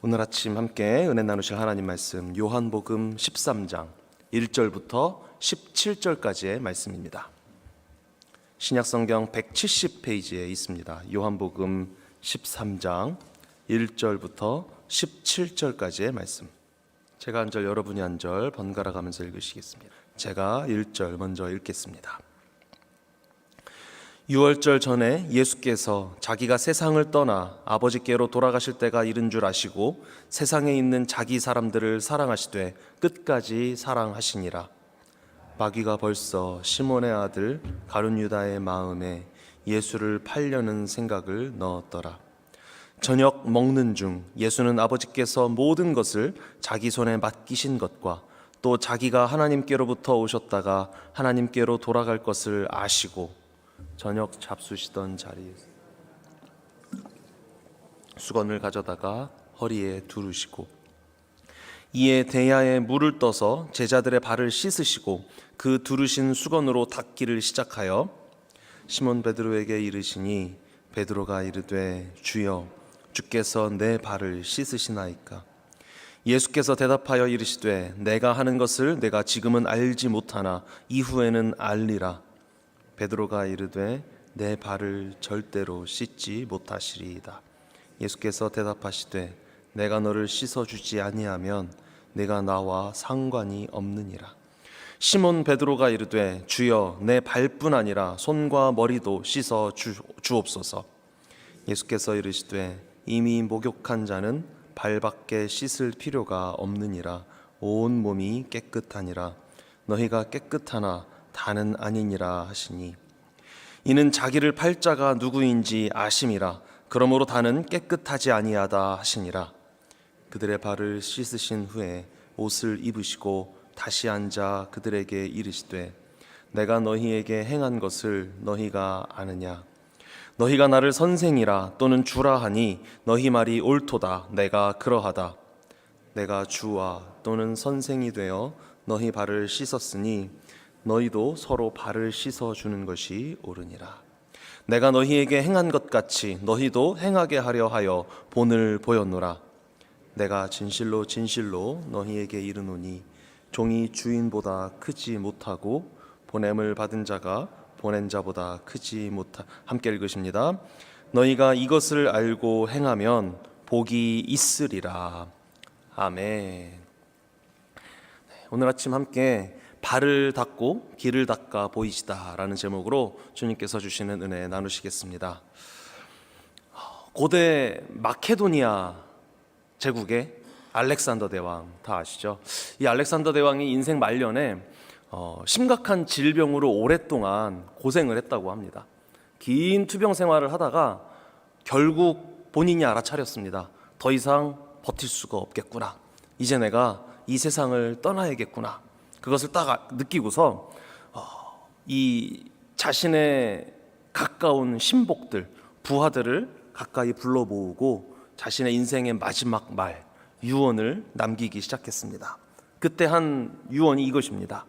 오늘 아침 함께 은혜 나누실 하나님 말씀 요한복음 13장 1절부터 17절까지의 말씀입니다. 신약성경 170페이지에 있습니다. 요한복음 13장 1절부터 17절까지의 말씀. 제가 한 절, 여러분이 한 절 번갈아 가면서 읽으시겠습니다. 제가 1절 먼저 읽겠습니다. 유월절 전에 예수께서 자기가 세상을 떠나 아버지께로 돌아가실 때가 이른 줄 아시고 세상에 있는 자기 사람들을 사랑하시되 끝까지 사랑하시니라. 마귀가 벌써 시몬의 아들 가룟 유다의 마음에 예수를 팔려는 생각을 넣었더라. 저녁 먹는 중 예수는 아버지께서 모든 것을 자기 손에 맡기신 것과 또 자기가 하나님께로부터 오셨다가 하나님께로 돌아갈 것을 아시고 저녁 잡수시던 자리에서 수건을 가져다가 허리에 두르시고 이에 대야에 물을 떠서 제자들의 발을 씻으시고 그 두르신 수건으로 닦기를 시작하여 시몬 베드로에게 이르시니 베드로가 이르되 주여 주께서 내 발을 씻으시나이까. 예수께서 대답하여 이르시되 내가 하는 것을 내가 지금은 알지 못하나 이후에는 알리라. 베드로가 이르되 내 발을 절대로 씻지 못하시리이다. 예수께서 대답하시되 내가 너를 씻어주지 아니하면 내가 나와 상관이 없느니라. 시몬 베드로가 이르되 주여 내 발뿐 아니라 손과 머리도 씻어 주옵소서. 예수께서 이르시되 이미 목욕한 자는 발밖에 씻을 필요가 없느니라. 온 몸이 깨끗하니라. 너희가 깨끗하나 다는 아니니라 하시니 이는 자기를 팔 자가 누구인지 아심이라. 그러므로 다는 깨끗하지 아니하다 하시니라. 그들의 발을 씻으신 후에 옷을 입으시고 다시 앉아 그들에게 이르시되 내가 너희에게 행한 것을 너희가 아느냐. 너희가 나를 선생이라 또는 주라 하니 너희 말이 옳도다. 내가 그러하다. 내가 주와 또는 선생이 되어 너희 발을 씻었으니 너희도 서로 발을 씻어주는 것이 옳으니라. 내가 너희에게 행한 것 같이 너희도 행하게 하려 하여 본을 보였노라. 내가 진실로 진실로 너희에게 이르노니 종이 주인보다 크지 못하고 보냄을 받은 자가 보낸 자보다 크지 못하. 함께 읽으십니다. 너희가 이것을 알고 행하면 복이 있으리라. 아멘. 오늘 아침 함께 발을 닦고 길을 닦아 보이시다라는 제목으로 주님께서 주시는 은혜 나누시겠습니다. 고대 마케도니아 제국의 알렉산더 대왕 다 아시죠? 이 알렉산더 대왕이 인생 말년에 심각한 질병으로 오랫동안 고생을 했다고 합니다. 긴 투병 생활을 하다가 결국 본인이 알아차렸습니다. 더 이상 버틸 수가 없겠구나. 이제 내가 이 세상을 떠나야겠구나. 그것을 딱 느끼고서 이 자신의 가까운 신복들, 부하들을 가까이 불러 모으고 자신의 인생의 마지막 말, 유언을 남기기 시작했습니다. 그때 한 유언이 이것입니다.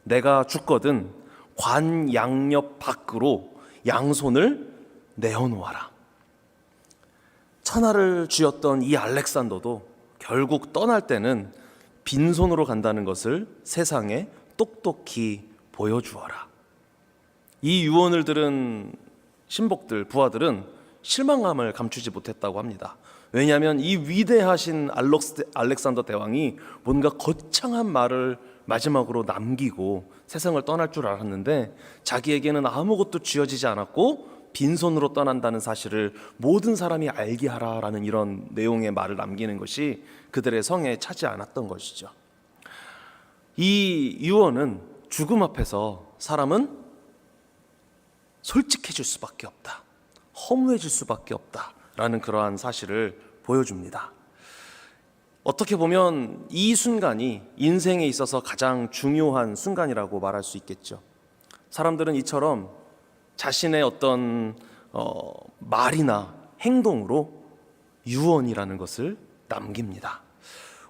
내가 죽거든 관 양옆 밖으로 양손을 내어놓아라. 천하를 쥐었던 이 알렉산더도 결국 떠날 때는 빈손으로 간다는 것을 세상에 똑똑히 보여주어라. 이 유언을 들은 신복들, 부하들은 실망감을 감추지 못했다고 합니다. 왜냐하면 이 위대하신 알렉산더 대왕이 뭔가 거창한 말을 마지막으로 남기고 세상을 떠날 줄 알았는데 자기에게는 아무것도 쥐어지지 않았고 빈손으로 떠난다는 사실을 모든 사람이 알게 하라라는 이런 내용의 말을 남기는 것이 그들의 성에 차지 않았던 것이죠. 이 유언은 죽음 앞에서 사람은 솔직해질 수밖에 없다, 허무해질 수밖에 없다라는 그러한 사실을 보여줍니다. 어떻게 보면 이 순간이 인생에 있어서 가장 중요한 순간이라고 말할 수 있겠죠. 사람들은 이처럼 자신의 어떤 말이나 행동으로 유언이라는 것을 남깁니다.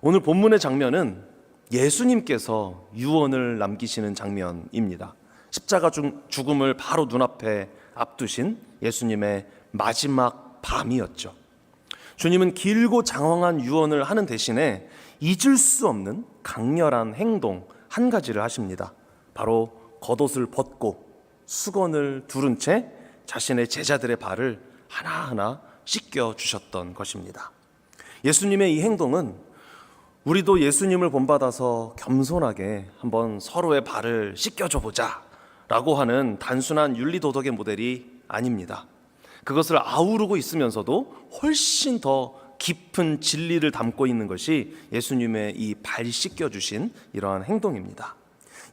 오늘 본문의 장면은 예수님께서 유언을 남기시는 장면입니다. 십자가 죽음을 바로 눈앞에 앞두신 예수님의 마지막 밤이었죠. 주님은 길고 장황한 유언을 하는 대신에 잊을 수 없는 강렬한 행동 한 가지를 하십니다. 바로 겉옷을 벗고 수건을 두른 채 자신의 제자들의 발을 하나하나 씻겨 주셨던 것입니다. 예수님의 이 행동은 우리도 예수님을 본받아서 겸손하게 한번 서로의 발을 씻겨줘 보자 라고 하는 단순한 윤리도덕의 모델이 아닙니다. 그것을 아우르고 있으면서도 훨씬 더 깊은 진리를 담고 있는 것이 예수님의 이 발 씻겨주신 이러한 행동입니다.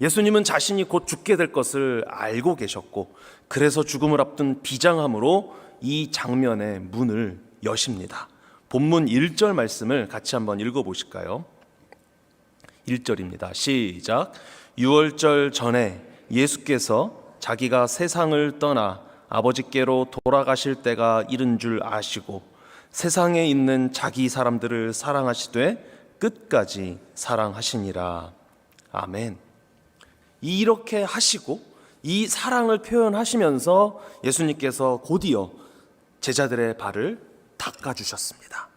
예수님은 자신이 곧 죽게 될 것을 알고 계셨고, 그래서 죽음을 앞둔 비장함으로 이 장면의 문을 여십니다. 본문 1절 말씀을 같이 한번 읽어보실까요? 1절입니다. 시작. 유월절 전에 예수께서 자기가 세상을 떠나 아버지께로 돌아가실 때가 이른 줄 아시고 세상에 있는 자기 사람들을 사랑하시되 끝까지 사랑하시니라. 아멘. 이렇게 하시고 이 사랑을 표현하시면서 예수님께서 곧이어 제자들의 발을 닦아주셨습니다.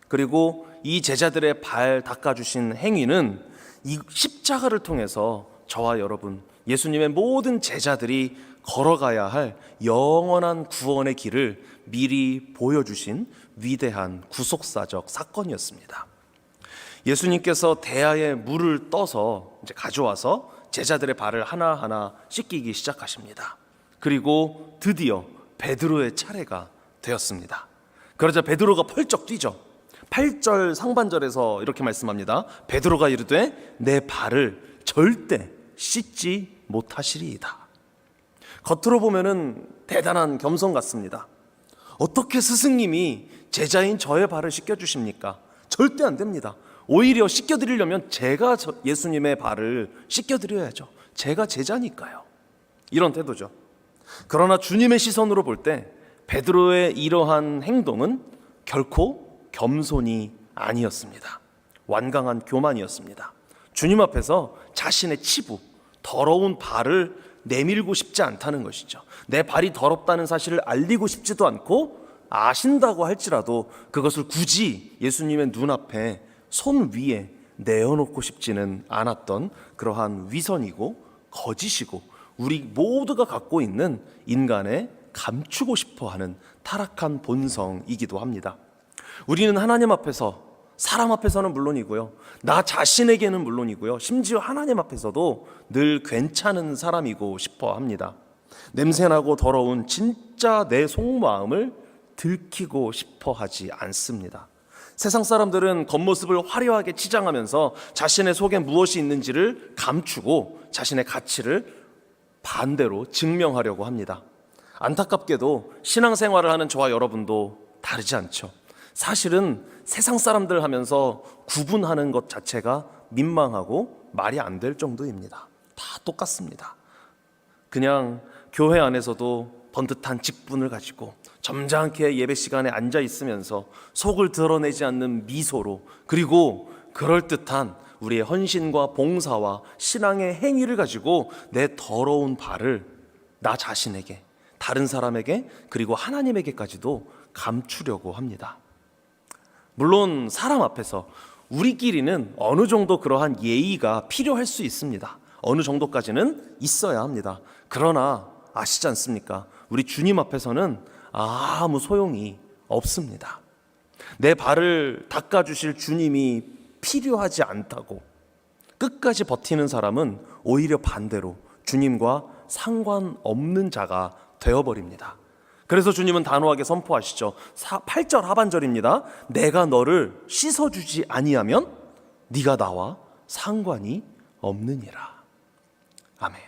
그리고 이 제자들의 발 닦아주신 행위는 이 십자가를 통해서 저와 여러분, 예수님의 모든 제자들이 걸어가야 할 영원한 구원의 길을 미리 보여주신 위대한 구속사적 사건이었습니다. 예수님께서 대야에 물을 떠서 이제 가져와서 제자들의 발을 하나하나 씻기기 시작하십니다. 그리고 드디어 베드로의 차례가 되었습니다. 그러자 베드로가 펄쩍 뛰죠. 8절 상반절에서 이렇게 말씀합니다. 베드로가 이르되 내 발을 절대 씻지 못하시리이다. 겉으로 보면은 대단한 겸손 같습니다. 어떻게 스승님이 제자인 저의 발을 씻겨주십니까? 절대 안 됩니다. 오히려 씻겨드리려면 제가 예수님의 발을 씻겨드려야죠. 제가 제자니까요. 이런 태도죠. 그러나 주님의 시선으로 볼 때 베드로의 이러한 행동은 결코 겸손이 아니었습니다. 완강한 교만이었습니다. 주님 앞에서 자신의 치부, 더러운 발을 내밀고 싶지 않다는 것이죠. 내 발이 더럽다는 사실을 알리고 싶지도 않고, 아신다고 할지라도 그것을 굳이 예수님의 눈앞에 손 위에 내어놓고 싶지는 않았던 그러한 위선이고 거짓이고 우리 모두가 갖고 있는 인간의 감추고 싶어하는 타락한 본성이기도 합니다. 우리는 하나님 앞에서, 사람 앞에서는 물론이고요, 나 자신에게는 물론이고요, 심지어 하나님 앞에서도 늘 괜찮은 사람이고 싶어 합니다. 냄새나고 더러운 진짜 내 속마음을 들키고 싶어 하지 않습니다. 세상 사람들은 겉모습을 화려하게 치장하면서 자신의 속에 무엇이 있는지를 감추고 자신의 가치를 반대로 증명하려고 합니다. 안타깝게도 신앙생활을 하는 저와 여러분도 다르지 않죠. 사실은 세상 사람들 하면서 구분하는 것 자체가 민망하고 말이 안 될 정도입니다. 다 똑같습니다. 그냥 교회 안에서도 번듯한 직분을 가지고 점잖게 예배 시간에 앉아 있으면서 속을 드러내지 않는 미소로, 그리고 그럴듯한 우리의 헌신과 봉사와 신앙의 행위를 가지고 내 더러운 발을 나 자신에게, 다른 사람에게, 그리고 하나님에게까지도 감추려고 합니다. 물론 사람 앞에서 우리끼리는 어느 정도 그러한 예의가 필요할 수 있습니다. 어느 정도까지는 있어야 합니다. 그러나 아시지 않습니까? 우리 주님 앞에서는 아무 소용이 없습니다. 내 발을 닦아주실 주님이 필요하지 않다고 끝까지 버티는 사람은 오히려 반대로 주님과 상관없는 자가 되어버립니다. 그래서 주님은 단호하게 선포하시죠. 8절 하반절입니다. 내가 너를 씻어주지 아니하면 네가 나와 상관이 없느니라. 아멘.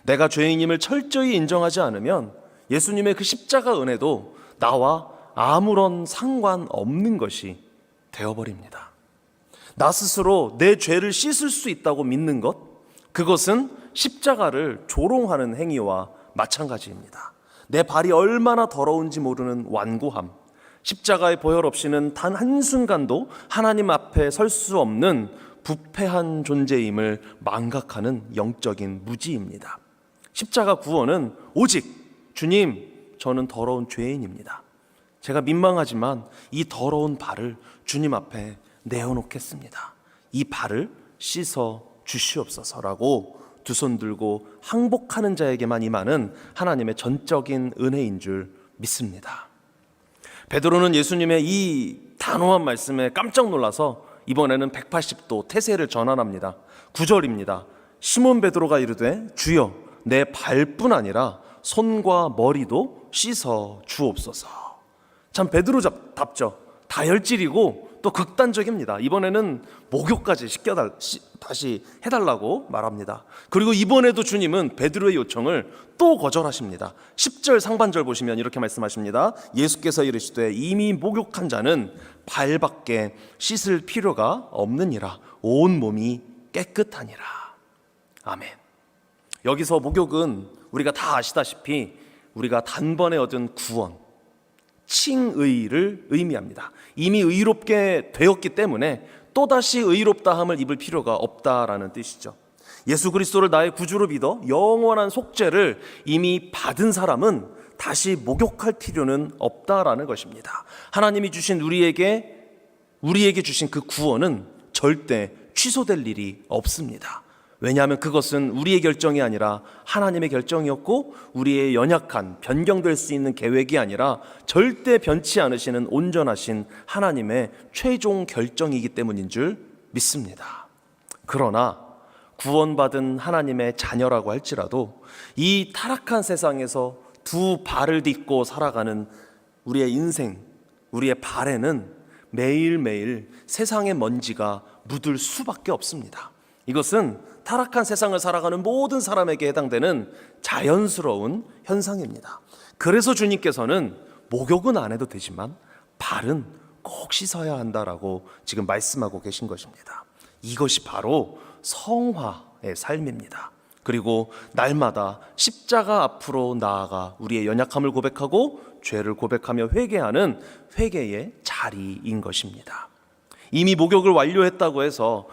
내가 죄인임을 철저히 인정하지 않으면 예수님의 그 십자가 은혜도 나와 아무런 상관없는 것이 되어버립니다. 나 스스로 내 죄를 씻을 수 있다고 믿는 것, 그것은 십자가를 조롱하는 행위와 마찬가지입니다. 내 발이 얼마나 더러운지 모르는 완고함, 십자가의 보혈 없이는 단 한순간도 하나님 앞에 설 수 없는 부패한 존재임을 망각하는 영적인 무지입니다. 십자가 구원은 오직 주님, 저는 더러운 죄인입니다, 제가 민망하지만 이 더러운 발을 주님 앞에 내어놓겠습니다. 이 발을 씻어 주시옵소서라고 두 손 들고 항복하는 자에게만 임하는 하나님의 전적인 은혜인 줄 믿습니다. 베드로는 예수님의 이 단호한 말씀에 깜짝 놀라서 이번에는 180도 태세를 전환합니다. 9절입니다. 시몬 베드로가 이르되 주여 내 발뿐 아니라 손과 머리도 씻어 주옵소서. 참 베드로답죠. 다혈질이고 또 극단적입니다. 이번에는 목욕까지 다시 해달라고 말합니다. 그리고 이번에도 주님은 베드로의 요청을 또 거절하십니다. 10절 상반절 보시면 이렇게 말씀하십니다. 예수께서 이르시되 이미 목욕한 자는 발밖에 씻을 필요가 없느니라. 온 몸이 깨끗하니라. 아멘. 여기서 목욕은 우리가 다 아시다시피 우리가 단번에 얻은 구원, 칭의를 의미합니다. 이미 의롭게 되었기 때문에 또다시 의롭다함을 입을 필요가 없다라는 뜻이죠. 예수 그리스도를 나의 구주로 믿어 영원한 속죄를 이미 받은 사람은 다시 목욕할 필요는 없다라는 것입니다. 하나님이 주신 우리에게 주신 그 구원은 절대 취소될 일이 없습니다. 왜냐하면 그것은 우리의 결정이 아니라 하나님의 결정이었고 우리의 연약한 변경될 수 있는 계획이 아니라 절대 변치 않으시는 온전하신 하나님의 최종 결정이기 때문인 줄 믿습니다. 그러나 구원받은 하나님의 자녀라고 할지라도 이 타락한 세상에서 두 발을 딛고 살아가는 우리의 인생, 우리의 발에는 매일매일 세상의 먼지가 묻을 수밖에 없습니다. 이것은 타락한 세상을 살아가는 모든 사람에게 해당되는 자연스러운 현상입니다. 그래서 주님께서는 목욕은 안 해도 되지만 발은 꼭 씻어야 한다라고 지금 말씀하고 계신 것입니다. 이것이 바로 성화의 삶입니다. 그리고 날마다 십자가 앞으로 나아가 우리의 연약함을 고백하고 죄를 고백하며 회개하는 회개의 자리인 것입니다. 이미 목욕을 완료했다고 해서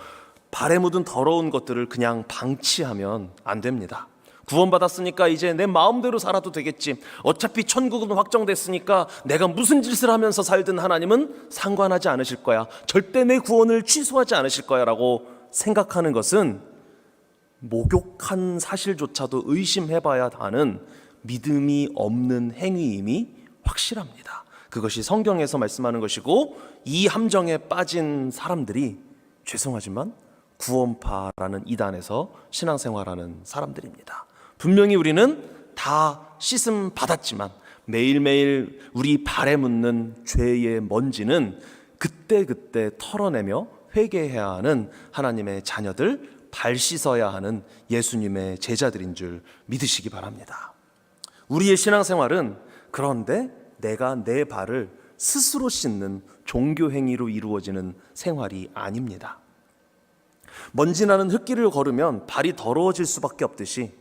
발에 묻은 더러운 것들을 그냥 방치하면 안 됩니다. 구원받았으니까 이제 내 마음대로 살아도 되겠지. 어차피 천국은 확정됐으니까 내가 무슨 짓을 하면서 살든 하나님은 상관하지 않으실 거야. 절대 내 구원을 취소하지 않으실 거야 라고 생각하는 것은 목욕한 사실조차도 의심해봐야 하는 믿음이 없는 행위임이 확실합니다. 그것이 성경에서 말씀하는 것이고 이 함정에 빠진 사람들이 죄송하지만 구원파라는 이단에서 신앙생활하는 사람들입니다. 분명히 우리는 다 씻음 받았지만 매일매일 우리 발에 묻는 죄의 먼지는 그때그때 털어내며 회개해야 하는 하나님의 자녀들, 발 씻어야 하는 예수님의 제자들인 줄 믿으시기 바랍니다. 우리의 신앙생활은 그런데 내가 내 발을 스스로 씻는 종교 행위로 이루어지는 생활이 아닙니다. 먼지나는 흙길을 걸으면 발이 더러워질 수밖에 없듯이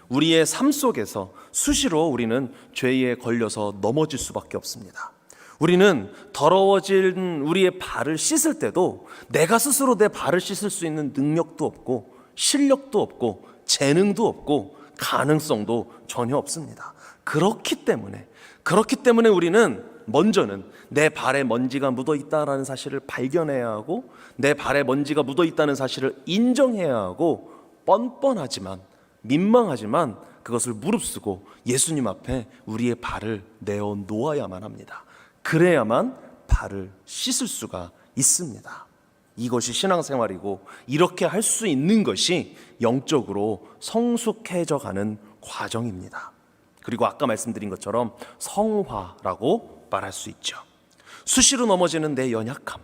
우리의 삶 속에서 수시로 우리는 죄에 걸려서 넘어질 수밖에 없습니다. 우리는 더러워진 우리의 발을 씻을 때도 내가 스스로 내 발을 씻을 수 있는 능력도 없고 실력도 없고 재능도 없고 가능성도 전혀 없습니다. 그렇기 때문에 우리는 먼저는 내 발에 먼지가 묻어 있다라는 사실을 발견해야 하고 내 발에 먼지가 묻어 있다는 사실을 인정해야 하고 뻔뻔하지만 민망하지만 그것을 무릅쓰고 예수님 앞에 우리의 발을 내어 놓아야만 합니다. 그래야만 발을 씻을 수가 있습니다. 이것이 신앙생활이고 이렇게 할 수 있는 것이 영적으로 성숙해져 가는 과정입니다. 그리고 아까 말씀드린 것처럼 성화라고 말할 수 있죠. 수시로 넘어지는 내 연약함,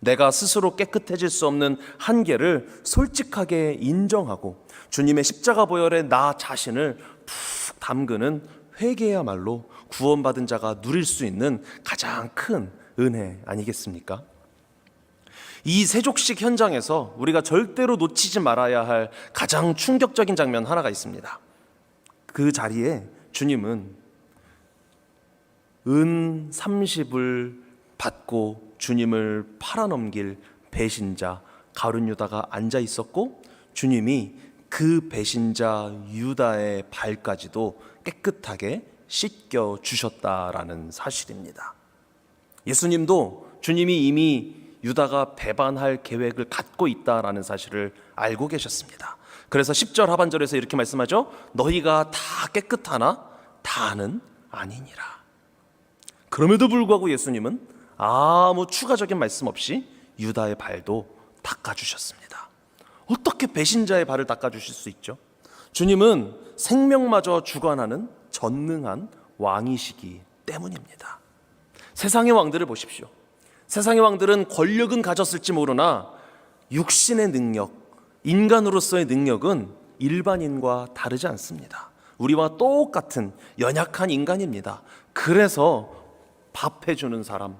내가 스스로 깨끗해질 수 없는 한계를 솔직하게 인정하고 주님의 십자가 보혈에 나 자신을 푹 담그는 회개야말로 구원받은 자가 누릴 수 있는 가장 큰 은혜 아니겠습니까? 이 세족식 현장에서 우리가 절대로 놓치지 말아야 할 가장 충격적인 장면 하나가 있습니다. 그 자리에 주님은 은 30을 받고 주님을 팔아넘길 배신자 가룟 유다가 앉아 있었고 주님이 그 배신자 유다의 발까지도 깨끗하게 씻겨 주셨다라는 사실입니다. 예수님도 주님이 이미 유다가 배반할 계획을 갖고 있다라는 사실을 알고 계셨습니다. 그래서 10절 하반절에서 이렇게 말씀하죠. 너희가 다 깨끗하나 다는 아니니라. 그럼에도 불구하고 예수님은 아무 추가적인 말씀 없이 유다의 발도 닦아주셨습니다. 어떻게 배신자의 발을 닦아주실 수 있죠? 주님은 생명마저 주관하는 전능한 왕이시기 때문입니다. 세상의 왕들을 보십시오. 세상의 왕들은 권력은 가졌을지 모르나 육신의 능력, 인간으로서의 능력은 일반인과 다르지 않습니다. 우리와 똑같은 연약한 인간입니다. 그래서 밥 해주는 사람,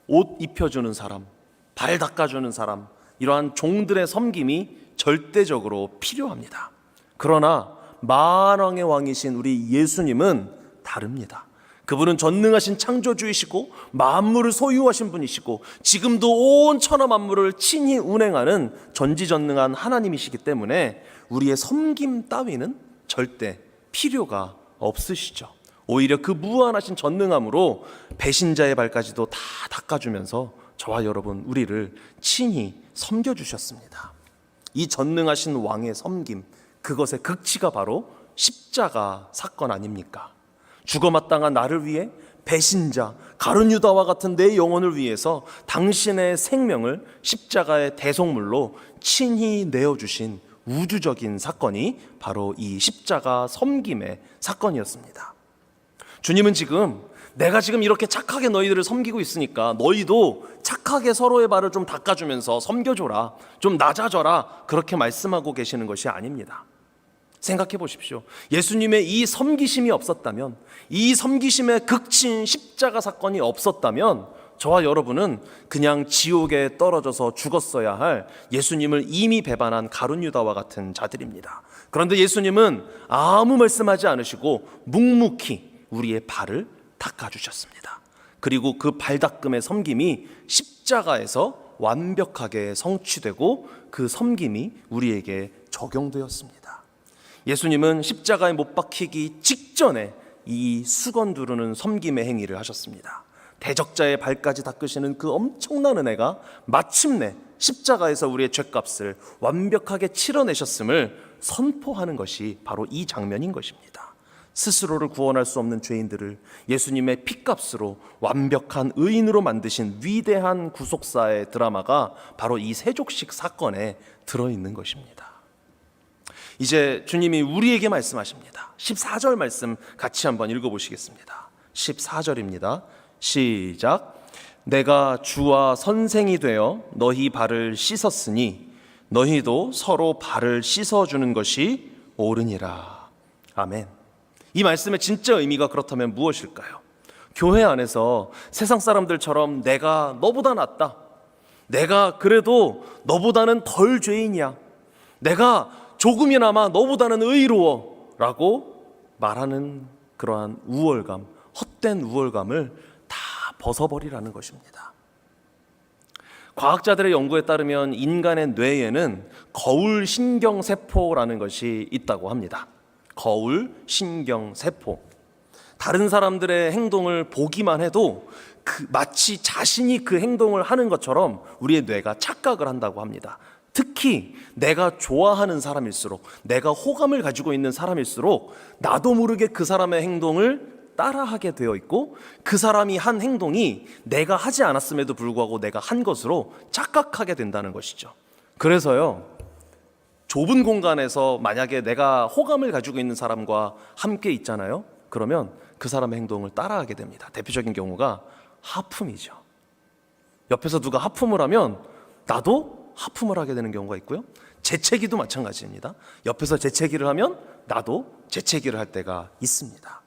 옷 입혀주는 사람, 발 닦아주는 사람, 이러한 종들의 섬김이 절대적으로 필요합니다. 그러나 만왕의 왕이신 우리 예수님은 다릅니다. 그분은 전능하신 창조주이시고 만물을 소유하신 분이시고 지금도 온 천하 만물을 친히 운행하는 전지전능한 하나님이시기 때문에 우리의 섬김 따위는 절대 필요가 없으시죠. 오히려 그 무한하신 전능함으로 배신자의 발까지도 다 닦아주면서 저와 여러분 우리를 친히 섬겨주셨습니다. 이 전능하신 왕의 섬김, 그것의 극치가 바로 십자가 사건 아닙니까? 죽어마땅한 나를 위해 배신자 가룟 유다와 같은 내 영혼을 위해서 당신의 생명을 십자가의 대속물로 친히 내어주신 우주적인 사건이 바로 이 십자가 섬김의 사건이었습니다. 주님은 지금 내가 지금 이렇게 착하게 너희들을 섬기고 있으니까 너희도 착하게 서로의 발을 좀 닦아주면서 섬겨줘라, 좀 낮아져라, 그렇게 말씀하고 계시는 것이 아닙니다. 생각해 보십시오. 예수님의 이 섬기심이 없었다면, 이 섬기심의 극친 십자가 사건이 없었다면 저와 여러분은 그냥 지옥에 떨어져서 죽었어야 할 예수님을 이미 배반한 가룟 유다와 같은 자들입니다. 그런데 예수님은 아무 말씀하지 않으시고 묵묵히 우리의 발을 닦아주셨습니다. 그리고 그 발닦음의 섬김이 십자가에서 완벽하게 성취되고 그 섬김이 우리에게 적용되었습니다. 예수님은 십자가에 못 박히기 직전에 이 수건 두르는 섬김의 행위를 하셨습니다. 대적자의 발까지 닦으시는 그 엄청난 은혜가 마침내 십자가에서 우리의 죗값을 완벽하게 치러내셨음을 선포하는 것이 바로 이 장면인 것입니다. 스스로를 구원할 수 없는 죄인들을 예수님의 피값으로 완벽한 의인으로 만드신 위대한 구속사의 드라마가 바로 이 세족식 사건에 들어있는 것입니다. 이제 주님이 우리에게 말씀하십니다. 14절 말씀 같이 한번 읽어보시겠습니다. 14절입니다. 시작. 내가 주와 선생이 되어 너희 발을 씻었으니 너희도 서로 발을 씻어주는 것이 옳으니라. 아멘. 이 말씀의 진짜 의미가 그렇다면 무엇일까요? 교회 안에서 세상 사람들처럼 내가 너보다 낫다, 내가 그래도 너보다는 덜 죄인이야, 내가 조금이나마 너보다는 의로워 라고 말하는 그러한 우월감, 헛된 우월감을 다 벗어버리라는 것입니다. 과학자들의 연구에 따르면 인간의 뇌에는 거울 신경세포라는 것이 있다고 합니다. 거울 신경세포. 다른 사람들의 행동을 보기만 해도 마치 자신이 그 행동을 하는 것처럼 우리의 뇌가 착각을 한다고 합니다. 특히 내가 좋아하는 사람일수록, 내가 호감을 가지고 있는 사람일수록 나도 모르게 그 사람의 행동을 따라하게 되어 있고 그 사람이 한 행동이 내가 하지 않았음에도 불구하고 내가 한 것으로 착각하게 된다는 것이죠. 그래서요, 좁은 공간에서 만약에 내가 호감을 가지고 있는 사람과 함께 있잖아요. 그러면 그 사람의 행동을 따라하게 됩니다. 대표적인 경우가 하품이죠. 옆에서 누가 하품을 하면 나도 하품을 하게 되는 경우가 있고요. 재채기도 마찬가지입니다. 옆에서 재채기를 하면 나도 재채기를 할 때가 있습니다.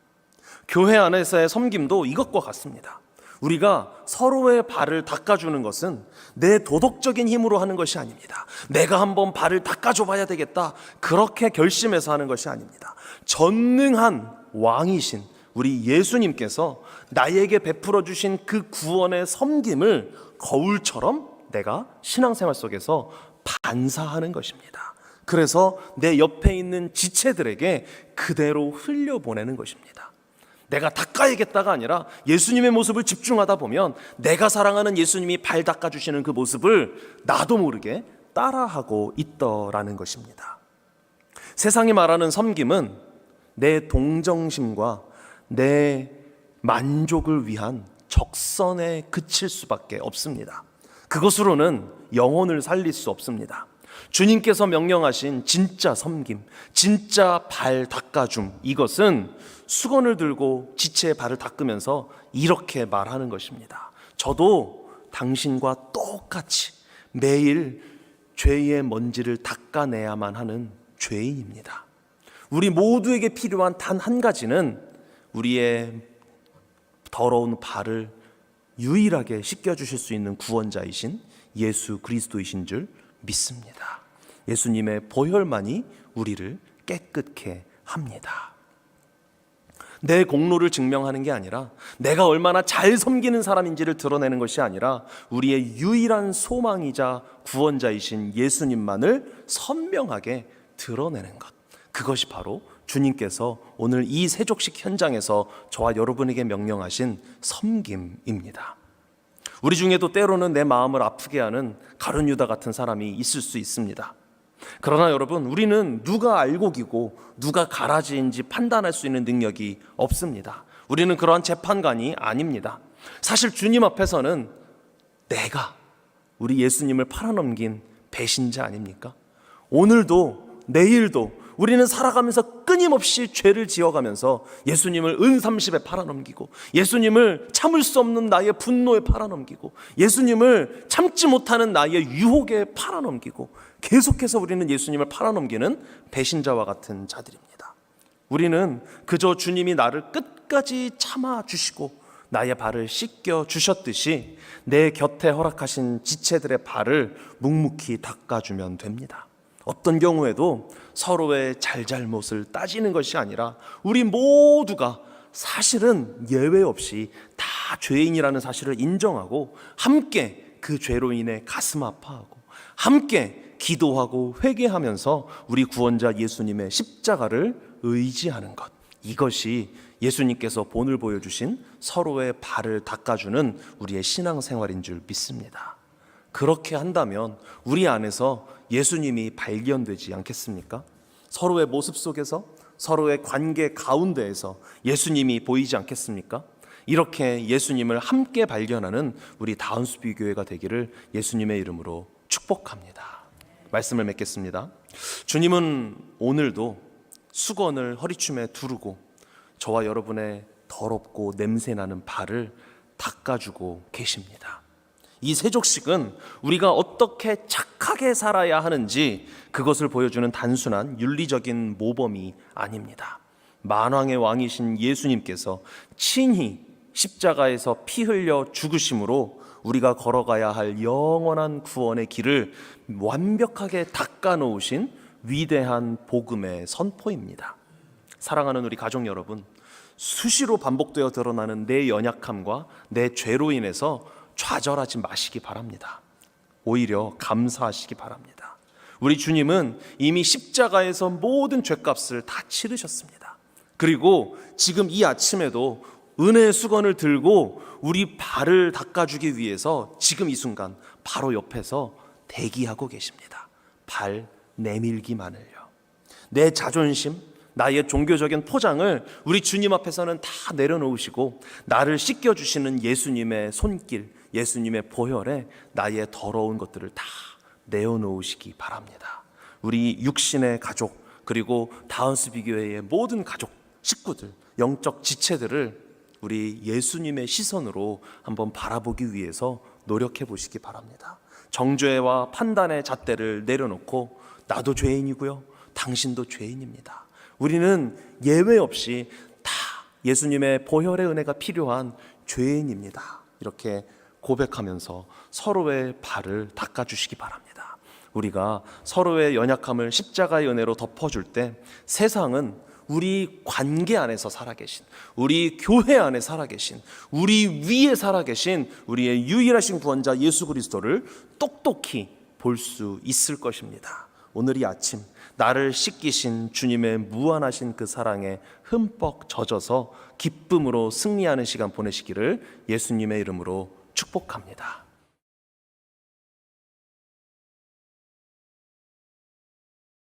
교회 안에서의 섬김도 이것과 같습니다. 우리가 서로의 발을 닦아주는 것은 내 도덕적인 힘으로 하는 것이 아닙니다. 내가 한번 발을 닦아줘 봐야 되겠다, 그렇게 결심해서 하는 것이 아닙니다. 전능한 왕이신 우리 예수님께서 나에게 베풀어 주신 그 구원의 섬김을 거울처럼 내가 신앙생활 속에서 반사하는 것입니다. 그래서 내 옆에 있는 지체들에게 그대로 흘려보내는 것입니다. 내가 닦아야겠다가 아니라 예수님의 모습을 집중하다 보면 내가 사랑하는 예수님이 발 닦아주시는 그 모습을 나도 모르게 따라하고 있더라는 것입니다. 세상이 말하는 섬김은 내 동정심과 내 만족을 위한 적선에 그칠 수밖에 없습니다. 그것으로는 영혼을 살릴 수 없습니다. 주님께서 명령하신 진짜 섬김, 진짜 발 닦아줌, 이것은 수건을 들고 지체의 발을 닦으면서 이렇게 말하는 것입니다. 저도 당신과 똑같이 매일 죄의 먼지를 닦아내야만 하는 죄인입니다. 우리 모두에게 필요한 단 한 가지는 우리의 더러운 발을 유일하게 씻겨주실 수 있는 구원자이신 예수 그리스도이신 줄 믿습니다. 예수님의 보혈만이 우리를 깨끗게 합니다. 내 공로를 증명하는 게 아니라 내가 얼마나 잘 섬기는 사람인지를 드러내는 것이 아니라 우리의 유일한 소망이자 구원자이신 예수님만을 선명하게 드러내는 것, 그것이 바로 주님께서 오늘 이 세족식 현장에서 저와 여러분에게 명령하신 섬김입니다. 우리 중에도 때로는 내 마음을 아프게 하는 가룟 유다 같은 사람이 있을 수 있습니다. 그러나 여러분, 우리는 누가 알곡이고 누가 가라지인지 판단할 수 있는 능력이 없습니다. 우리는 그러한 재판관이 아닙니다. 사실 주님 앞에서는 내가 우리 예수님을 팔아넘긴 배신자 아닙니까? 오늘도 내일도 우리는 살아가면서 끊임없이 죄를 지어가면서 예수님을 은30에 팔아넘기고, 예수님을 참을 수 없는 나의 분노에 팔아넘기고, 예수님을 참지 못하는 나의 유혹에 팔아넘기고, 계속해서 우리는 예수님을 팔아넘기는 배신자와 같은 자들입니다. 우리는 그저 주님이 나를 끝까지 참아주시고 나의 발을 씻겨 주셨듯이 내 곁에 허락하신 지체들의 발을 묵묵히 닦아주면 됩니다. 어떤 경우에도 서로의 잘잘못을 따지는 것이 아니라 우리 모두가 사실은 예외 없이 다 죄인이라는 사실을 인정하고 함께 그 죄로 인해 가슴 아파하고 함께 기도하고 회개하면서 우리 구원자 예수님의 십자가를 의지하는 것, 이것이 예수님께서 본을 보여주신 서로의 발을 닦아주는 우리의 신앙생활인 줄 믿습니다. 그렇게 한다면 우리 안에서 예수님이 발견되지 않겠습니까? 서로의 모습 속에서, 서로의 관계 가운데에서 예수님이 보이지 않겠습니까? 이렇게 예수님을 함께 발견하는 우리 다운스비 교회가 되기를 예수님의 이름으로 축복합니다. 말씀을 맺겠습니다. 주님은 오늘도 수건을 허리춤에 두르고 저와 여러분의 더럽고 냄새나는 발을 닦아주고 계십니다. 이 세족식은 우리가 어떻게 착하게 살아야 하는지 그것을 보여주는 단순한 윤리적인 모범이 아닙니다. 만왕의 왕이신 예수님께서 친히 십자가에서 피 흘려 죽으심으로 우리가 걸어가야 할 영원한 구원의 길을 완벽하게 닦아놓으신 위대한 복음의 선포입니다. 사랑하는 우리 가족 여러분, 수시로 반복되어 드러나는 내 연약함과 내 죄로 인해서 좌절하지 마시기 바랍니다. 오히려 감사하시기 바랍니다. 우리 주님은 이미 십자가에서 모든 죄값을 다 치르셨습니다. 그리고 지금 이 아침에도 은혜의 수건을 들고 우리 발을 닦아주기 위해서 지금 이 순간 바로 옆에서 대기하고 계십니다. 발 내밀기만을요. 내 자존심, 나의 종교적인 포장을 우리 주님 앞에서는 다 내려놓으시고 나를 씻겨주시는 예수님의 손길, 예수님의 보혈에 나의 더러운 것들을 다 내어놓으시기 바랍니다. 우리 육신의 가족, 그리고 다운스비 교회의 모든 가족, 식구들, 영적 지체들을 우리 예수님의 시선으로 한번 바라보기 위해서 노력해 보시기 바랍니다. 정죄와 판단의 잣대를 내려놓고 나도 죄인이고요, 당신도 죄인입니다. 우리는 예외 없이 다 예수님의 보혈의 은혜가 필요한 죄인입니다. 이렇게 고백하면서 서로의 발을 닦아주시기 바랍니다. 우리가 서로의 연약함을 십자가의 은혜로 덮어줄 때 세상은 우리 관계 안에서 살아계신, 우리 교회 안에 살아계신, 우리 위에 살아계신 우리의 유일하신 구원자 예수 그리스도를 똑똑히 볼 수 있을 것입니다. 오늘 이 아침 나를 씻기신 주님의 무한하신 그 사랑에 흠뻑 젖어서 기쁨으로 승리하는 시간 보내시기를 예수님의 이름으로 축복합니다.